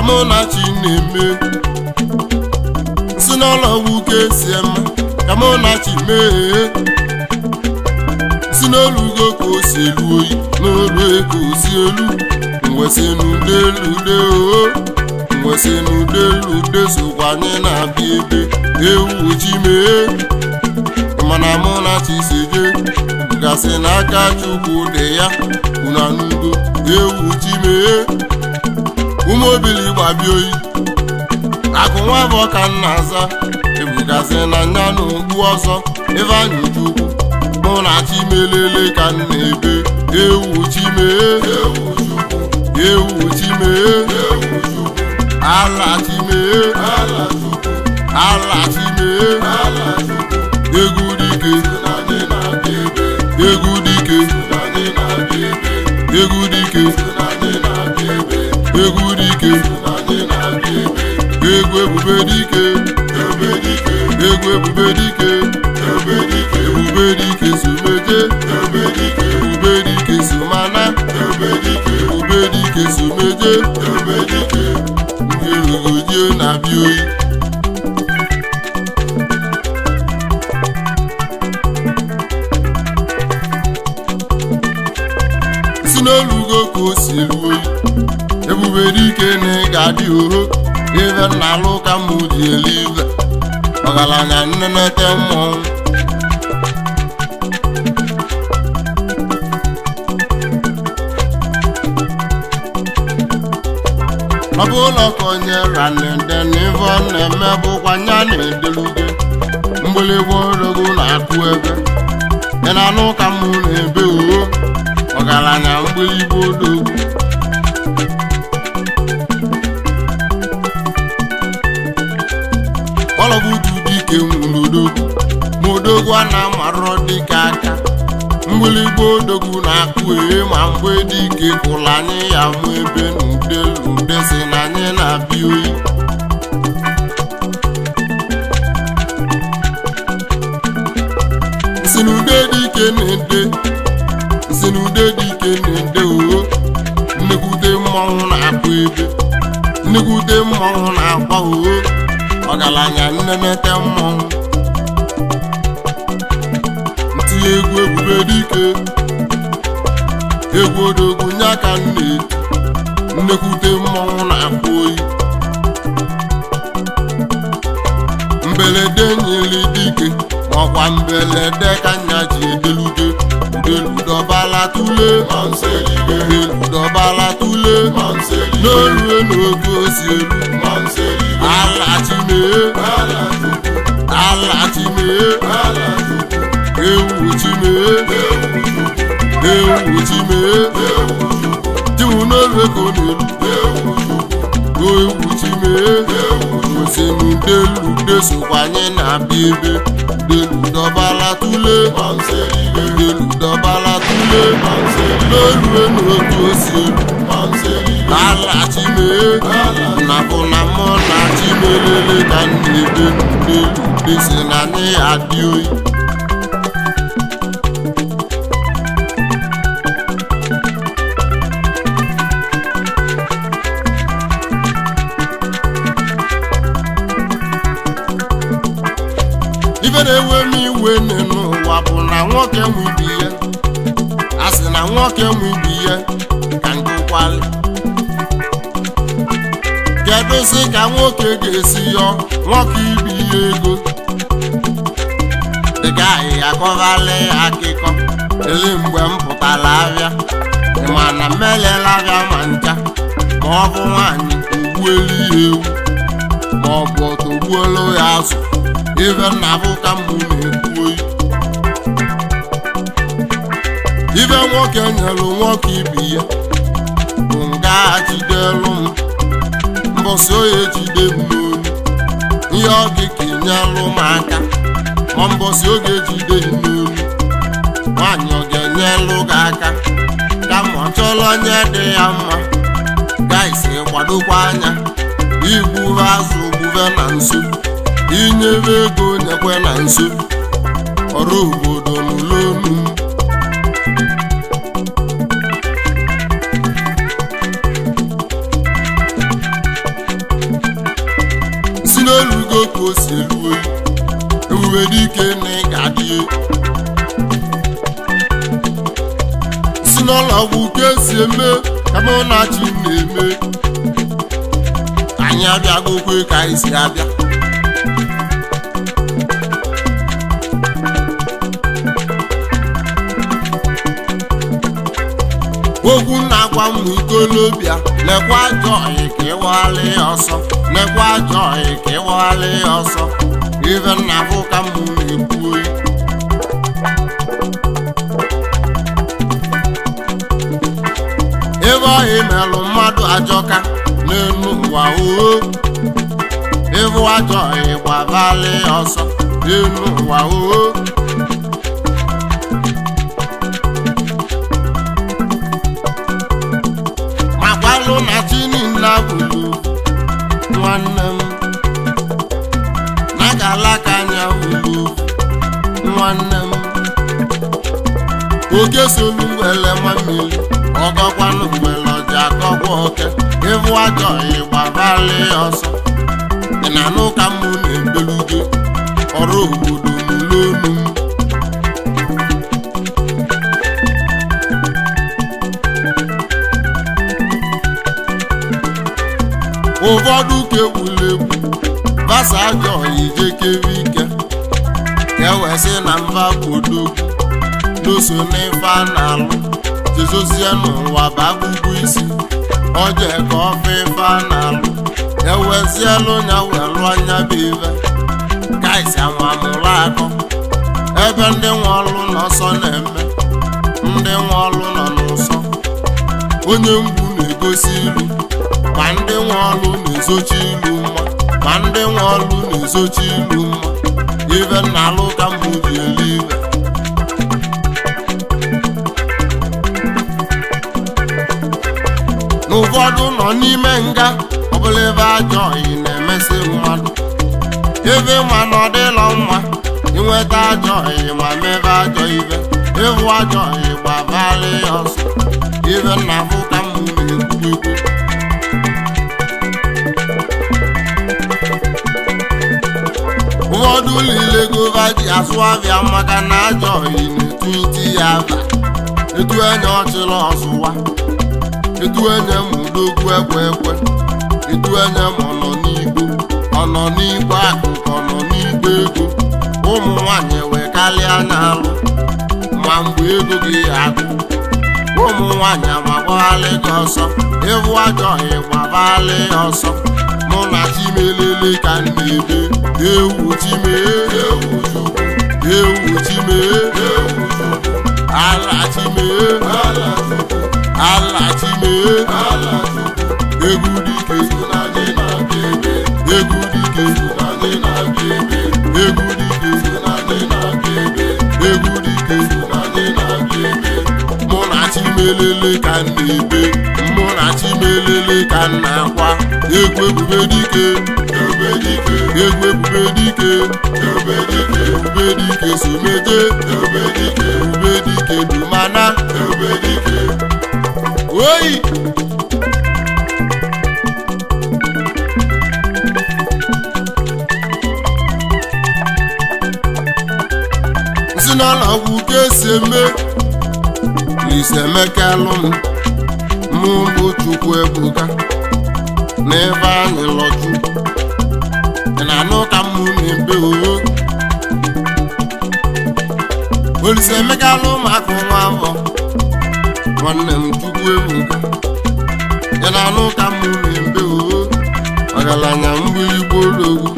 Kamonachi na-eme si n'ụlọ nwoke si eme Kamonachi mee si n'olugo ka o si elu oyi n'olu ka o si elu mwesi n'udelude mwesi n'udelude sokwa anyị na-abịa ebe ewu chi mee mana Monachi si je gasị n'aka Chukwu dị ya una n'ugo ewu chi mee umobili gbabi oyi akụ nwa bụ ka nna aza ebugasị na nya n'okpu ọzọ ebe anyị Chukwu Monachi melele ka nna ebe ewu chi mee ewu chi mee ala chi mee ala chi mee egwu dike egwu dike egwu dike egwu dike egwu ebube dike egwu ebube dike ebube dike sumeje ebube dike sumana ebube dike sumeje ndị elugoje na-abịa oyi si n'olugo ka o si elu oyi ebube dike na ị ga-adị oho ebe nna alụ ka mụ ji elive ọgaranya nnenete mmọnwụ ọ bụ ụlọ ka onye ranede n'ive ọ na-eme bụkwa nya na-edeluge mgbịlịgba odogwu na-akụ ebe ị na-anụ ka mụ na-ebe oho ọgaranya mgbịlịgba odogwu ọlọbudu dike nwụlodogwu ma odogwu a na-amarọ dịka aka mgbịlịgba odogwu na-akụ ma mgbe dike kwụrụ anyị ya mụ ebe n'ude si na anyị na-abịa oyi nsinude dike na-ede oho nnekwute mmọnwụ na-akụ ebe nnekwute mmọnwụ na-akwa oho ọgaranya nnenete mmọnwụ ntinye egwu ebube dike egwu odogwu nye aka nnekwute mmọnwụ na-akwa oyi mbelede nyeli dike ọkwa mbelede ka nya ji edelude udeludọbala tule udeludọbala tule n'olue n'oge osi elu ala chimee ewu chimee tiwu n'olue ka ọ na-elu ewu chimee osi n'udelude sokwa anyị na-abịa ebe udeludọbala tule n'olue n'oge osi elu ala chimee na bụ na Monachi melele ka nna-ebe n'udelude si na anyị adị oyi ife na-ewe m iwe n'ụwa bụ na nwoke nwe ibi ya a sị na nwoke nwe ibi ya ka ngụkwali kedu sị ka nwoke ga-esi yọ nwoke ibi ya ego dịka ahịhịa akọvali akịkọ ele mgbe m pụtara abịa mana mmelela abịa ma ncha ma ọ bụ nwaanyị ogbuelu ya ewu ma ọ bụ ọtọgbuolu ya azụ ife nna bụ ka mbụ na-ekwu oyi ife nwoke nyelu nwoke ibi ya bụ nga jidelu m mbọsị onye jide m n'olu ihe ọ gị ka enyelụ m aka ma mbọsị oge jide m n'olu nwaanyị ọ ga-enyelụ gị aka kama ọ chọrọ onye dị ya mma gaisi kwadokwa anya igbube azụ gbube na nso inyebe ego nyekwe na nso ọrụ obodo n'ụlọonu n'olugo ka o si elu oyi ebube dike na ị ga-adị si n'ụlọ ọgwụ ka esi eme ka mụ na chi na-eme anyị abịagokwe ka anyị si abịa ogwu na-agwa m ikolobịa lekwa ajọ ọyị ka ịwaghalị ya ọsọ lekwa ajọ ọyị ka ịwaghalị ya ọsọ ife nna bụ ka m na-ekwu oyi ebe ọhị melụ mmadụ ajọka n'elu ụwa oo ịbụ ajọ ọyị gbavalị ya ọsọ n'elu ụwa oo alụ na chini nna bụlu nwanne m na-agalaka anya bụlu nwanne m oke solu wele mmiri ọgọkwanụ mgbele ọja akọkwa oke ịbụ ajọ ịgbabalị ọsọ dị na n'ụka mụ na-ebelugo ọrụ obodo n'ụlọonu m ụfọdụ ka egwuregwu basa ajọ ijekere ike ka ewesị na mba bodogwu n'oso n'ife a na-alụ jezozie n'ụwa bagugwu isi oje ka ofe ife a na-alụ ewezielu nya welụ anya bụ ife ka isi amamụrụ akọ ebe ndị nwe ọlụ n'ọsọ na-eme ndị nwe ọlụ nọ n'ụsọ onye mgbu na-egosi ilu ma ndị nwe ọlụ na-ezochi ilu mma ma ndị nwe ọlụ na-ezochi ilu mma ife na-alụ ka mbụ ji elu ibe n'ụfọdụ nọ n'ime nga ọbụla ebe ajọ ọyị na-emesi mmadụ ebe ma na ọ dịlọ mma inweta ajọ ọyị ma mebe ajọ ibe ịbụ ajọ ọyị gbabalị ya ọsọ ife na-abụ ka mbụ na-ekwu ekwu ụfọdụ niile gova ji asụ abịa maka na ajọ ọyị na-etu iti ya aba etu enye ọchịrị ọzụwa etu enye m udogwu ekwe ekwe etu enye m ọnọ n'igbo akụkọ ọnọ n'igbo ego ụmụ nwanyị wekalịa anya alụ ma mgbe ego gị agụ ụmụ nwanyị amagbaghalị gị ọsọ ịbụ ajọ ọyị gbabalị ọsọ mụ na chimelele ka m na-ebe ewu chimee ewu chukwu ewu chimee ewu chukwu ala chimee ala chukwu ala chimee ala chukwu egwu dike egwu dike egwu dike egwu dike mụ na chimelele ka m na-ebe mụ na chimelele ka m na-akwa egwu ebube dike egwu ebube dike ebube dike someje ebube dike dumana ebube dike oyi nsi n'ụlọ ọgwụ ka esi eme n'ise emekalụ mụ bụ Chukwu Ebuka n'ebe anyị lọju na anụ ka mụ na-ebe oo Olise emekalụ maka nwa afọ nwanne m Chukwu Ebuka ya na anụ ka mụ na-ebe oo ọgaranya mgbirigbo ologwu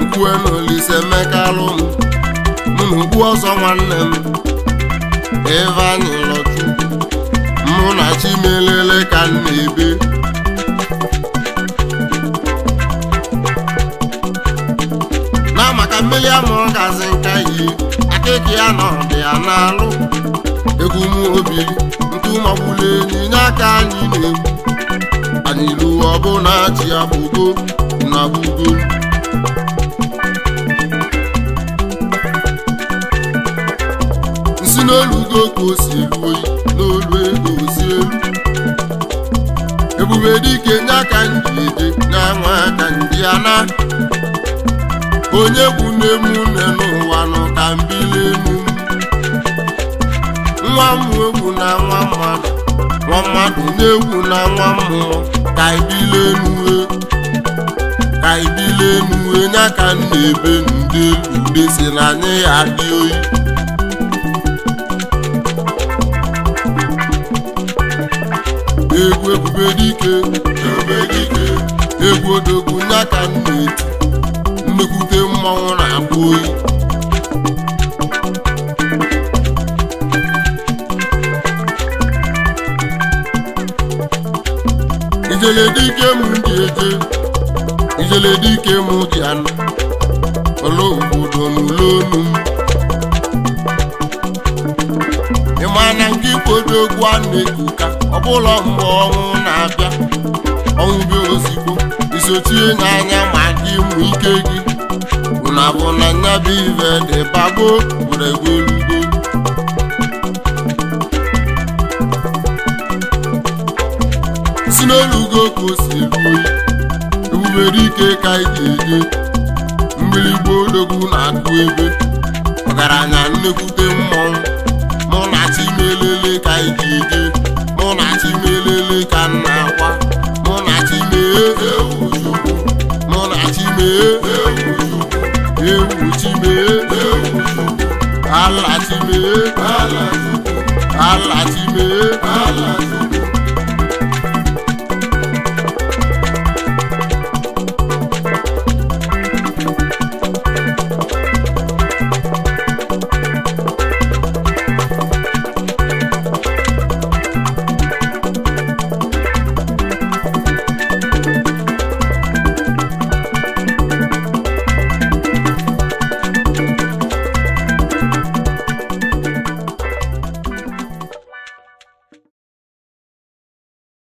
ukwue na Olise emekalụ mụ na ugwu ọzọ nwanne m ebe anyị lọju mụ na chimelele ka m na-ebe na maka mmeli amụrụ gazi nka yi akịka ya nọ dị ya n'alụ egwu m obiri nke ụmụgbulu enyi aka anyị na-egwu anyị ilu ọbụna chi ya bụgo na bugo nsi n'olugo ka o si elu oyi n'olu ego si elu ebube dike nye aka ndị eje na-enwe aka ndị ana onye bụ n'emu n'ụwa nọ ka mbili enu nwa mmụọ egwu na nwa mmadụ na-egwu na nwa mmụọ ka ibili enu nya ka m na-ebe ndị ude si na anyị ya dị oyi egwu ebube dike egwu odogwu nya ka m na-eti nnekwute mmanwụ na-akpụ oyi ijele dike m dị anọ ọla obodo n'ụlọonu m ịma na nke ikpodogwu a na-ekuka ọbụla mgbe ọnwụ na-abịa ọnwụ bịa ozigbo isochie n'anya ma gị mụ ike gị ụna bụ na nya bụ ive dị bagbo gburegbelugo si n'olugo ka o si elu oyi ebubere ike ka ị ga-eje mgbịrịgba odogwu na-akụ ebe ọgaranya nnekwute mmọnwụ mụ na chimelele ka ị ga-eje mụ na chimelele ka m na-akwa mụ na chimee ewu chimee